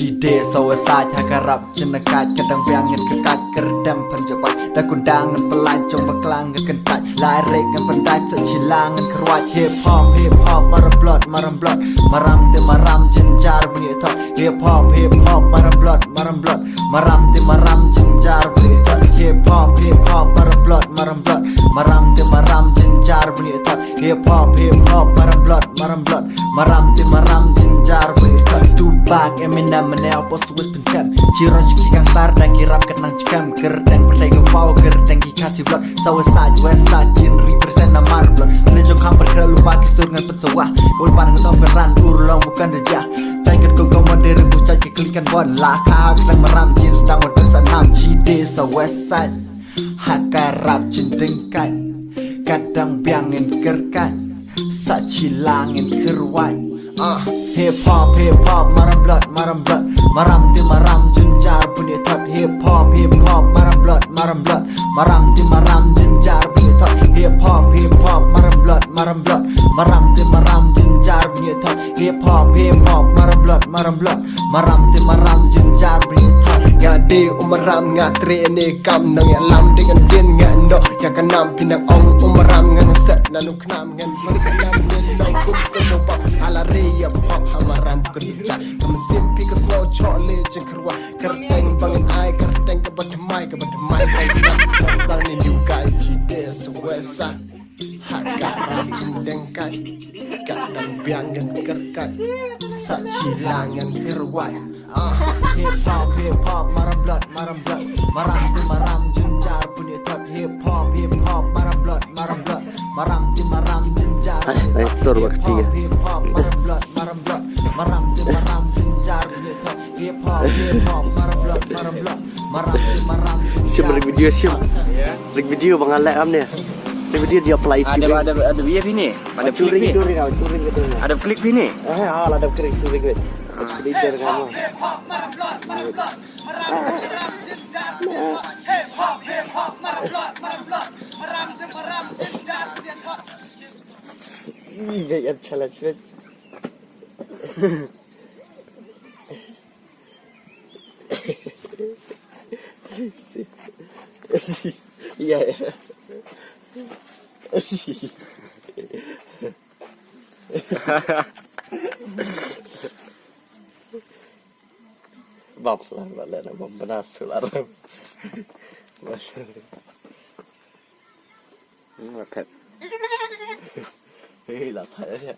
Cide sawasai hakarap jenakat kadang biangin kekat keredam penjabat dan kundangan pelancong baklangan kentat larik ngan pendai secilangan keruat hip hop maram blood maram te maram jenjar bunyi thot hip hop maram blood maram te maram jenjar bunyi thot hip hop maram te maram jenjar bunyi thot hip hop maram blood maram te maram jenjar bunyi thot Tupac Eminem menel pos wis pencam Ciron ciki kang tar dan kirap kenang cikam Gerdeng berdai ngepau gerdeng kikasih blot Sawasai west side cin represent namar blot Lejo kamper kera lupa kisur ngan pesawah Kul panang ngetong peran urlong bukan rejah Caikat kau kau modern ribu cai keklikan bon Laka sedang meram cin sedang modern sanam Cide sa west side Hakarap cin dengkai Kadang biangin kerkai Sacilangin kerwai Hip hop maram blood maram ti maram jenjar bunyi thot hip hop maram blood maram ti maram jenjar bunyi thot hip hop maram blood maram ti maram jenjar bunyi thot hip hop maram blood maram ti maram jenjar bunyi thot ngadi umaram ngatri ini kam nang alam dengan din ngando jangan nam pinang ong umaram ngan set nanu knam ngan masalam nang kum ko coba ala reya pop hamaram kerja kam simpi ke slow chole jengkerwa kerteng bangin ai kerteng ke badmai kai star ni new guy cide suwesa hakaram cindengkai kadang biangan kerkat sacilangan kerwai hip hop maram blood maram ti maram jenjar bunyi thot hip hop maram blood maram ti maram jenjar tur waktu ya maram ti maram jenjar bunyi thot hip hop maram Sim video sim video bang Alek am ni video dia apply ada VIP ni ada klik ni ada klik ni ada klik turing Expeditor kamu. Ini yang challenge bet. Iya. Baplah balik nama benar sularam. Masya. Ini apa? Hei, lah tak ada.